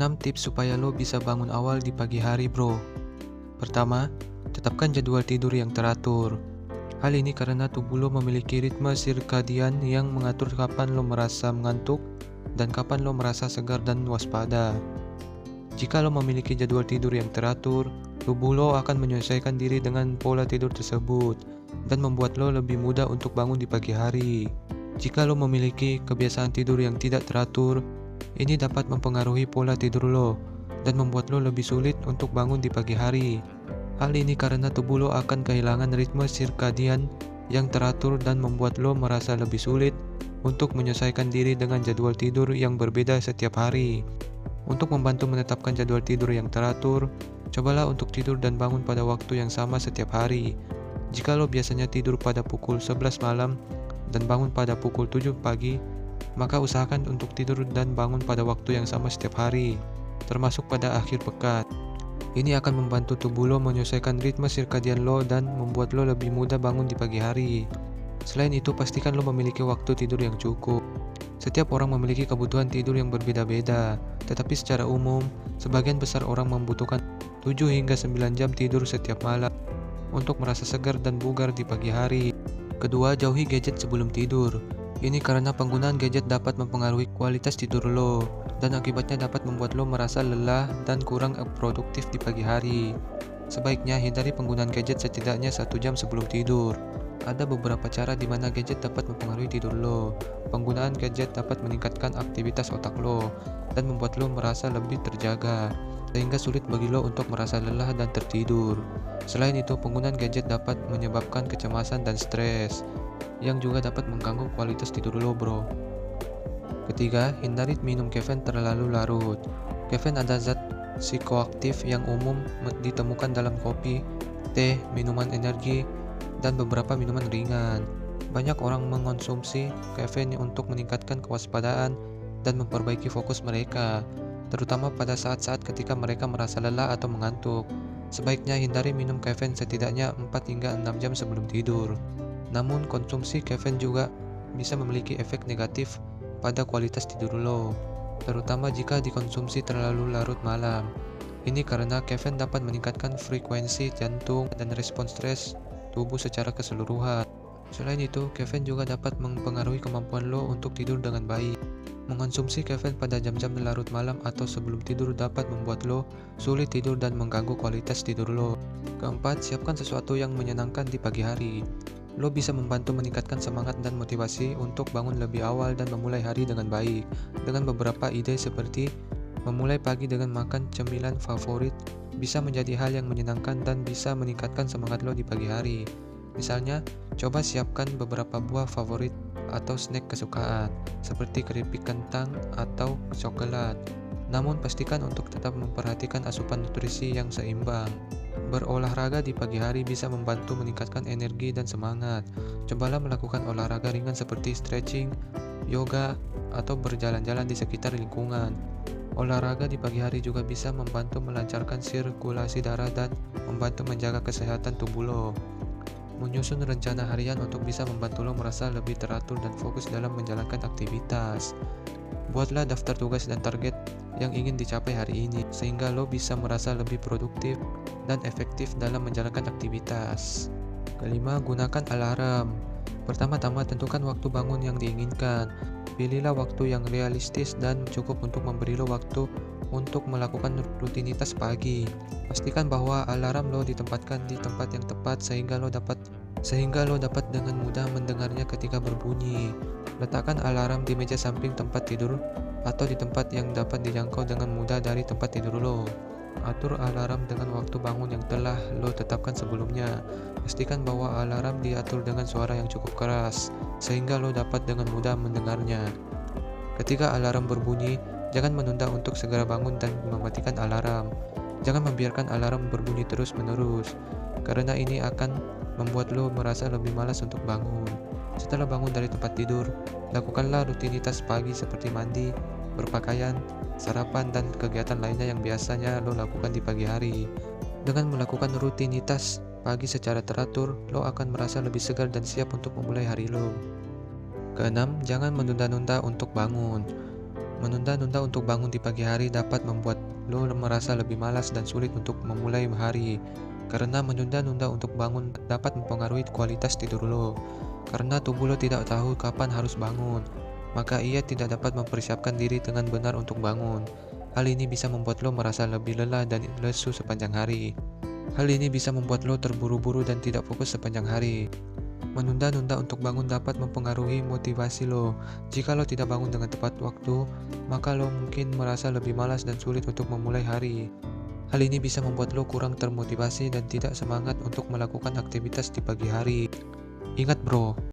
6 tips supaya lo bisa bangun awal di pagi hari, bro. Pertama, tetapkan jadwal tidur yang teratur. Hal ini karena tubuh lo memiliki ritme sirkadian yang mengatur kapan lo merasa mengantuk dan kapan lo merasa segar dan waspada. Jika lo memiliki jadwal tidur yang teratur, tubuh lo akan menyesuaikan diri dengan pola tidur tersebut dan membuat lo lebih mudah untuk bangun di pagi hari. Jika lo memiliki kebiasaan tidur yang tidak teratur, ini dapat mempengaruhi pola tidur lo dan membuat lo lebih sulit untuk bangun di pagi hari. Hal ini karena tubuh lo akan kehilangan ritme sirkadian yang teratur dan membuat lo merasa lebih sulit untuk menyesuaikan diri dengan jadwal tidur yang berbeda setiap hari. Untuk membantu menetapkan jadwal tidur yang teratur, cobalah untuk tidur dan bangun pada waktu yang sama setiap hari. Jika lo biasanya tidur pada pukul 11 malam dan bangun pada pukul 7 pagi, maka usahakan untuk tidur dan bangun pada waktu yang sama setiap hari, termasuk pada akhir pekan. Ini akan membantu tubuh lo menyesuaikan ritme sirkadian lo dan membuat lo lebih mudah bangun di pagi hari. Selain itu, pastikan lo memiliki waktu tidur yang cukup. Setiap orang memiliki kebutuhan tidur yang berbeda-beda, tetapi secara umum, sebagian besar orang membutuhkan 7 hingga 9 jam tidur setiap malam untuk merasa segar dan bugar di pagi hari. Kedua, jauhi gadget sebelum tidur. Ini karena penggunaan gadget dapat mempengaruhi kualitas tidur lo, dan akibatnya dapat membuat lo merasa lelah dan kurang produktif di pagi hari. Sebaiknya hindari penggunaan gadget setidaknya 1 jam sebelum tidur. Ada beberapa cara di mana gadget dapat mempengaruhi tidur lo. Penggunaan gadget dapat meningkatkan aktivitas otak lo dan membuat lo merasa lebih terjaga, sehingga sulit bagi lo untuk merasa lelah dan tertidur. Selain itu, penggunaan gadget dapat menyebabkan kecemasan dan stres, yang juga dapat mengganggu kualitas tidur lo, bro. Ketiga, hindari minum kafein terlalu larut. Kafein adalah zat psikoaktif yang umum ditemukan dalam kopi, teh, minuman energi, dan beberapa minuman ringan. Banyak orang mengonsumsi kafein untuk meningkatkan kewaspadaan dan memperbaiki fokus mereka, terutama pada saat-saat ketika mereka merasa lelah atau mengantuk. Sebaiknya hindari minum kafein setidaknya 4 hingga 6 jam sebelum tidur. Namun, konsumsi kafein juga bisa memiliki efek negatif pada kualitas tidur lo, terutama jika dikonsumsi terlalu larut malam. Ini karena kafein dapat meningkatkan frekuensi jantung dan respons stres tubuh secara keseluruhan. Selain itu, kafein juga dapat mempengaruhi kemampuan lo untuk tidur dengan baik. Mengonsumsi kafein pada jam-jam larut malam atau sebelum tidur dapat membuat lo sulit tidur dan mengganggu kualitas tidur lo. Keempat, siapkan sesuatu yang menyenangkan di pagi hari. Lo bisa membantu meningkatkan semangat dan motivasi untuk bangun lebih awal dan memulai hari dengan baik, dengan beberapa ide seperti memulai pagi dengan makan cemilan favorit bisa menjadi hal yang menyenangkan dan bisa meningkatkan semangat lo di pagi hari. Misalnya, coba siapkan beberapa buah favorit atau snack kesukaan, seperti keripik kentang atau coklat. Namun pastikan untuk tetap memperhatikan asupan nutrisi yang seimbang. Berolahraga di pagi hari bisa membantu meningkatkan energi dan semangat. Cobalah melakukan olahraga ringan seperti stretching, yoga, atau berjalan-jalan di sekitar lingkungan. Olahraga di pagi hari juga bisa membantu melancarkan sirkulasi darah dan membantu menjaga kesehatan tubuh lo. Menyusun rencana harian untuk bisa membantu lo merasa lebih teratur dan fokus dalam menjalankan aktivitas. Buatlah daftar tugas dan target yang ingin dicapai hari ini, sehingga lo bisa merasa lebih produktif dan efektif dalam menjalankan aktivitas. Kelima, gunakan alarm. Pertama-tama, tentukan waktu bangun yang diinginkan. Pilihlah waktu yang realistis dan cukup untuk memberi lo waktu untuk melakukan rutinitas pagi. Pastikan bahwa alarm lo ditempatkan di tempat yang tepat sehingga lo dapat dengan mudah mendengarnya ketika berbunyi. Letakkan alarm di meja samping tempat tidur atau di tempat yang dapat dijangkau dengan mudah dari tempat tidur lo. Atur alarm dengan waktu bangun yang telah lo tetapkan sebelumnya. Pastikan bahwa alarm diatur dengan suara yang cukup keras, sehingga lo dapat dengan mudah mendengarnya. Ketika alarm berbunyi, jangan menunda untuk segera bangun dan mematikan alarm. Jangan membiarkan alarm berbunyi terus-menerus, karena ini akan membuat lo merasa lebih malas untuk bangun. Setelah bangun dari tempat tidur, lakukanlah rutinitas pagi seperti mandi, berpakaian, sarapan, dan kegiatan lainnya yang biasanya lo lakukan di pagi hari. Dengan melakukan rutinitas pagi secara teratur, lo akan merasa lebih segar dan siap untuk memulai hari lo. Keenam, jangan menunda-nunda untuk bangun. Menunda-nunda untuk bangun di pagi hari dapat membuat lo merasa lebih malas dan sulit untuk memulai hari. Karena menunda-nunda untuk bangun dapat mempengaruhi kualitas tidur lo. Karena tubuh lo tidak tahu kapan harus bangun, maka ia tidak dapat mempersiapkan diri dengan benar untuk bangun. Hal ini bisa membuat lo merasa lebih lelah dan lesu sepanjang hari. Hal ini bisa membuat lo terburu-buru dan tidak fokus sepanjang hari. Menunda-nunda untuk bangun dapat mempengaruhi motivasi lo. Jika lo tidak bangun dengan tepat waktu, maka lo mungkin merasa lebih malas dan sulit untuk memulai hari. Hal ini bisa membuat lo kurang termotivasi dan tidak semangat untuk melakukan aktivitas di pagi hari. Ingat bro,